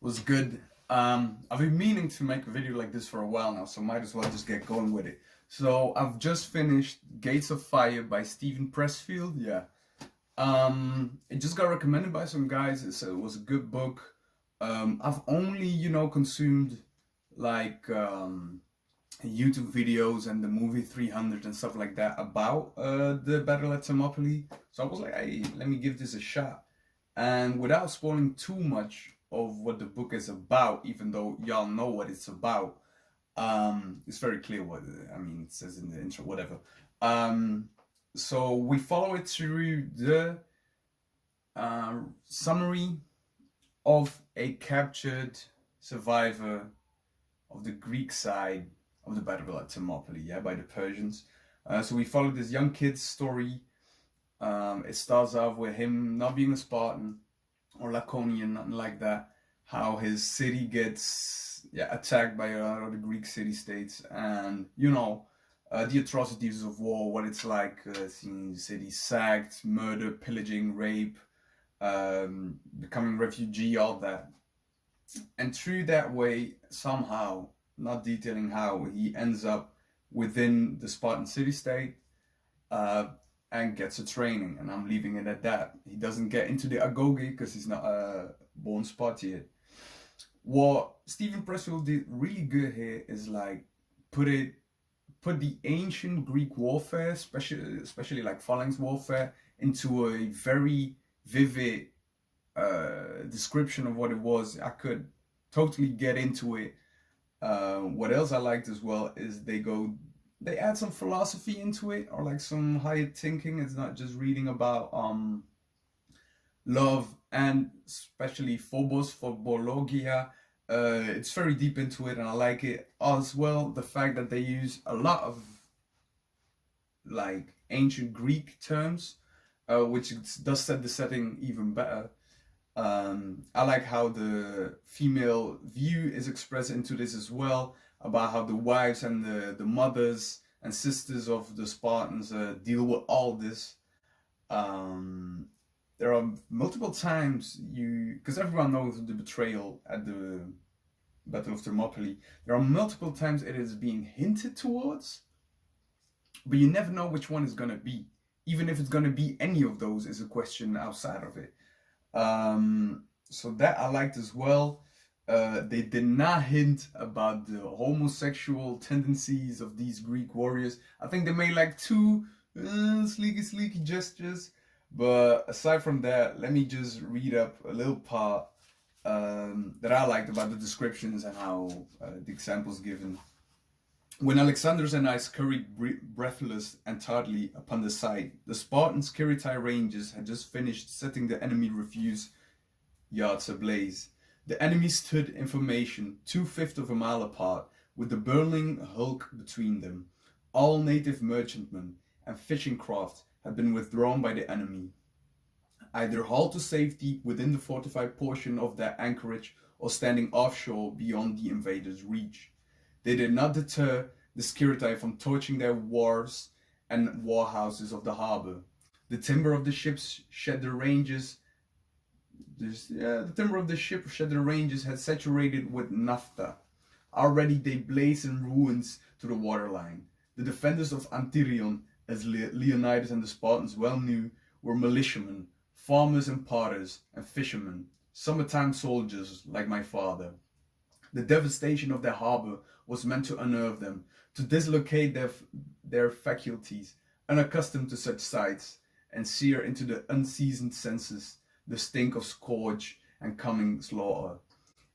Was good. I've been meaning to make a video like this for a while now, so might as well just get going with it. So I've just finished Gates of Fire by Steven Pressfield. Yeah. It just got recommended by some guys. It was a good book. I've only, consumed like YouTube videos and the movie 300 and stuff like that about the Battle at Thermopylae. So I was like, hey, let me give this a shot. And without spoiling too much of what the book is about, even though y'all know what it's about, it's very clear what it says in the intro, whatever. So we follow it through the summary of a captured survivor of the Greek side of the Battle at Thermopylae, by the Persians. So we follow this young kid's story. It starts off with him not being a Spartan or Laconian, nothing like that. How his city gets attacked by other Greek city-states, and the atrocities of war, what it's like seeing the city sacked, murder, pillaging, rape, becoming refugee, all that. And through that way, somehow, not detailing how, he ends up within the Spartan city-state and gets a training, and I'm leaving it at that. He doesn't get into the agoge because he's not a born Spartan. What Steven Pressfield did really good here is like put the ancient Greek warfare, especially like phalanx warfare, into a very vivid description of what it was. I could totally get into it. What else I liked as well is they add some philosophy into it, or like some higher thinking. It's not just reading about love, and especially phobos, phobologia. It's very deep into it, and I like it as well. The fact that they use a lot of like ancient Greek terms, which does set the setting even better. I like how the female view is expressed into this as well, about how the wives and the mothers and sisters of the Spartans deal with all this. There are multiple times because everyone knows the betrayal at the Battle of Thermopylae. There are multiple times it is being hinted towards, but you never know which one is going to be. Even if it's going to be any of those is a question outside of it. So that I liked as well. They did not hint about the homosexual tendencies of these Greek warriors. I think they made like two sleeky gestures. But aside from that, let me just read up a little part that I liked about the descriptions and how the examples given. When Alexander's and I scurried breathless and tardily upon the sight, the Spartans' Kiritai Rangers had just finished setting the enemy refuse yards ablaze. The enemy stood in formation 2/5 of a mile apart, with the burning hulk between them. All native merchantmen and fishing craft had been withdrawn by the enemy, either hauled to safety within the fortified portion of their anchorage or standing offshore beyond the invaders' reach. They did not deter the Skiritai from torching their wharves and warehouses of the harbor. The timber of the ships shed the ranges. The timber of the ship shed the ranges had saturated with naphtha. Already they blazed in ruins to the waterline. The defenders of Antyrion, as Leonidas and the Spartans well knew, were militiamen, farmers and potters, and fishermen, summertime soldiers like my father. The devastation of their harbor was meant to unnerve them, to dislocate their faculties, unaccustomed to such sights, and sear into the unseasoned senses the stink of scourge and coming slaughter.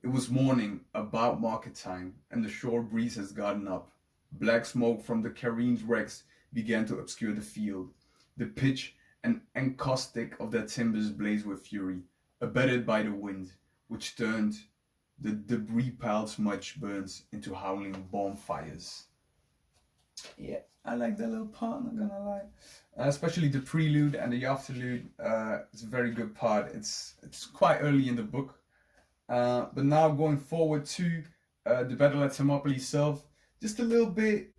It was morning, about market time, and the shore breeze has gotten up. Black smoke from the Carine's wrecks began to obscure the field. The pitch and encaustic of their timbers blazed with fury, abetted by the wind, which turned the debris-piled smudge burns into howling bonfires. Yeah, I like that little part, not gonna lie. Especially the prelude and the afterlude. It's a very good part. It's quite early in the book. But now going forward to the Battle at Thermopylae itself, just a little bit.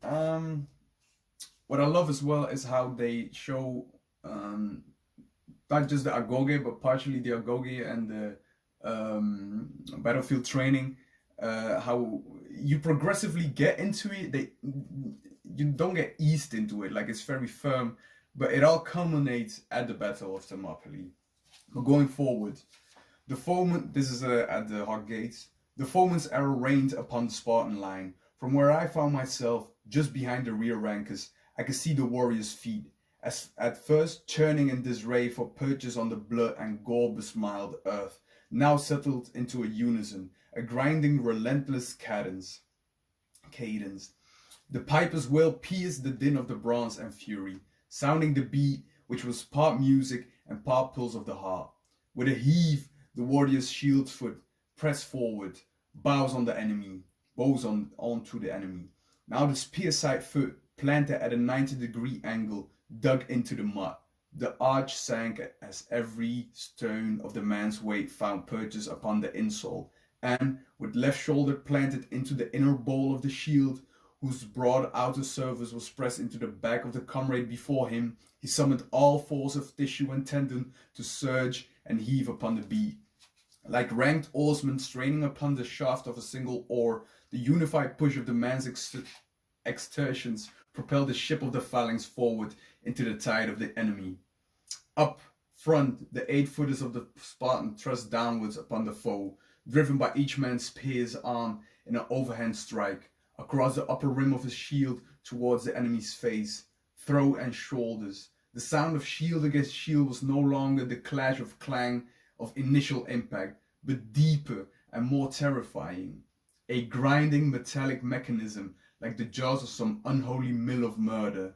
What I love as well is how they show not just the agoge, but partially the agoge and the battlefield training, how you progressively get into it. You don't get eased into it, like it's very firm, but it all culminates at the Battle of Thermopylae. But going forward, the foeman, this is at the Hog Gates, the foeman's arrow rained upon the Spartan line. From where I found myself, just behind the rear rankers, I could see the warriors' feet, as at first churning in disarray for purchase on the blood and gore besmiled earth, now settled into a unison, a grinding, relentless cadence. The piper's wail pierced the din of the bronze and fury, sounding the beat which was part music and part pulse of the heart. With a heave, the warrior's shield foot pressed forward, bows on the enemy, bows onto the enemy. Now the spear side foot, planted at a 90-degree angle, dug into the mud. The arch sank as every stone of the man's weight found purchase upon the insole, and with left shoulder planted into the inner bowl of the shield, whose broad outer surface was pressed into the back of the comrade before him, he summoned all force of tissue and tendon to surge and heave upon the beat. Like ranked oarsmen straining upon the shaft of a single oar, the unified push of the man's exertions propelled the ship of the phalanx forward into the tide of the enemy. Up front, the 8-footers of the Spartan thrust downwards upon the foe, driven by each man's spear's arm in an overhand strike, across the upper rim of his shield towards the enemy's face, throat and shoulders. The sound of shield against shield was no longer the clash of clang of initial impact, but deeper and more terrifying. A grinding metallic mechanism like the jaws of some unholy mill of murder.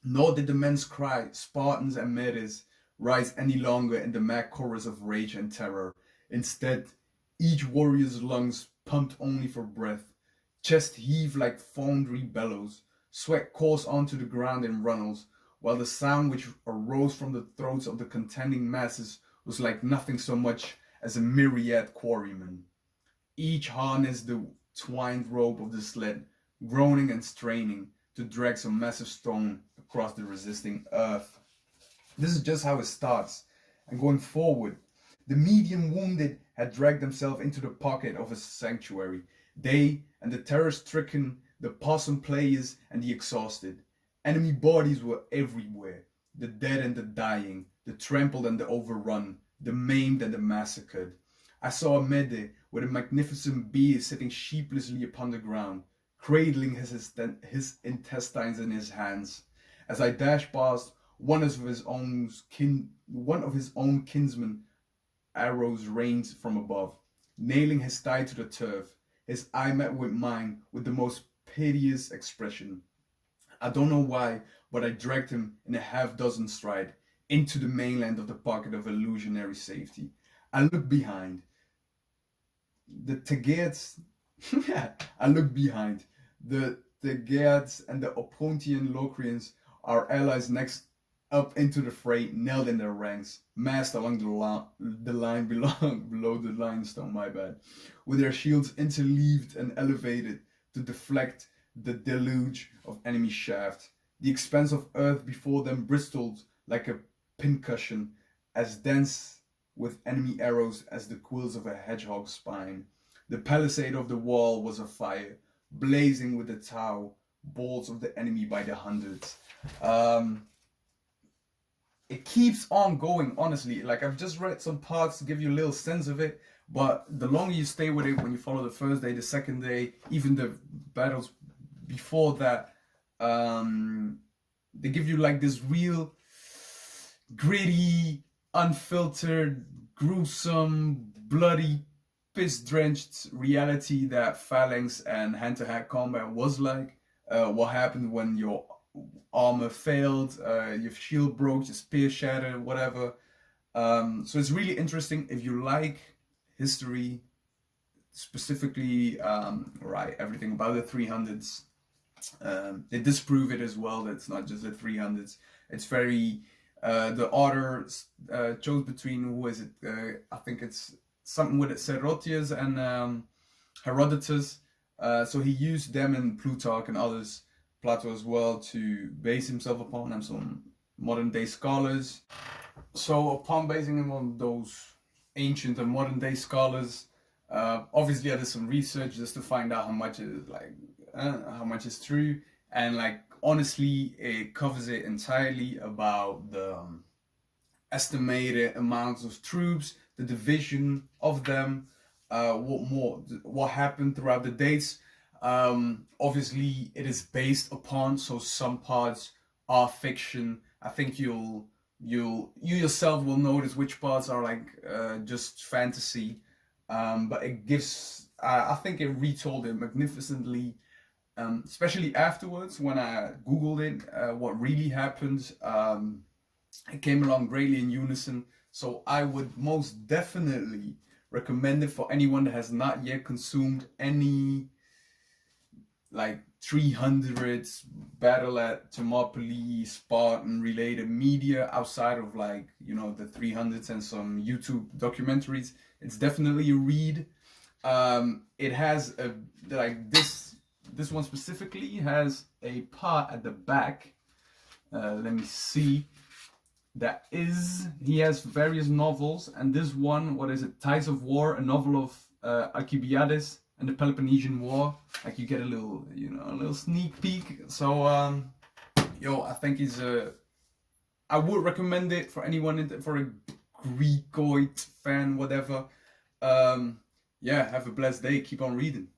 Nor did the men's cry, Spartans and Medes, rise any longer in the mad chorus of rage and terror. Instead, each warrior's lungs pumped only for breath, chest heaved like foundry bellows, sweat coursed onto the ground in runnels, while the sound which arose from the throats of the contending masses was like nothing so much as a myriad quarrymen. Each harnessed the twined rope of the sled, groaning and straining to drag some massive stone across the resisting earth. This is just how it starts, and going forward, the medium wounded had dragged themselves into the pocket of a sanctuary. They and the terror-stricken, the possum players and the exhausted. Enemy bodies were everywhere, the dead and the dying, the trampled and the overrun, the maimed and the massacred. I saw a Mede with a magnificent beast sitting sheepishly upon the ground, cradling his intestines in his hands. As I dashed past, one of his own kinsmen arrows rained from above, nailing his thigh to the turf. His eye met with mine with the most piteous expression. I don't know why, but I dragged him in a half-dozen stride into the mainland of the pocket of illusionary safety. I looked behind. The Tegeats, I looked behind. The Tegeats and the Opuntian Locrians, our allies next up into the fray, knelt in their ranks, massed along the line below the limestone, my bad, with their shields interleaved and elevated to deflect the deluge of enemy shaft. The expanse of earth before them bristled like a pincushion, as dense with enemy arrows as the quills of a hedgehog's spine. The palisade of the wall was afire, blazing with the tow bolts of the enemy by the hundreds. It keeps on going, honestly. Like, I've just read some parts to give you a little sense of it, but the longer you stay with it, when you follow the first day, the second day, even the battles before that, they give you like this real gritty, unfiltered, gruesome, bloody, piss-drenched reality that phalanx and hand-to-hand combat was like. What happened when your armor failed, your shield broke, your spear shattered, whatever. So it's really interesting if you like history, specifically, right, everything about the 300s. They disprove it as well. That's not just the 300s. It's very, the author chose between, who is it? I think it's something with Serotius and Herodotus. So he used them and Plutarch and others, Plato as well, to base himself upon, and some modern day scholars. So upon basing him on those ancient and modern day scholars. Obviously, I did some research just to find out how much is how much is true, and like honestly, it covers it entirely about the estimated amounts of troops, the division of them, what happened throughout the dates. Obviously, it is based upon, so some parts are fiction. I think you yourself will notice which parts are like just fantasy, but it gives. I think it retold it magnificently, especially afterwards when I googled it, what really happened. It came along greatly in unison. So I would most definitely recommend it for anyone that has not yet consumed any like 300s battle at Thermopylae Spartan related media outside of like, you know, the 300s and some YouTube documentaries. It's definitely a read. It has a like this one specifically has a part at the back. Let me see. That is, he has various novels, and this one, what is it? Tides of War, a novel of Alcibiades and the Peloponnesian War. Like you get a little, you know, a little sneak peek. So, I think he's I would recommend it for anyone for a Greekoid fan, whatever. Have a blessed day. Keep on reading.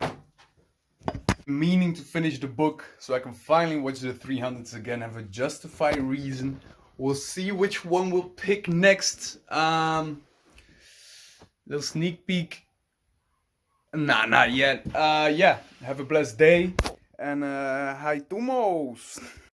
Meaning to finish the book so I can finally watch the 300s again. Have a justified reason. We'll see which one we'll pick next. Little sneak peek. Nah, not yet. Have a blessed day. And hi, Tumos.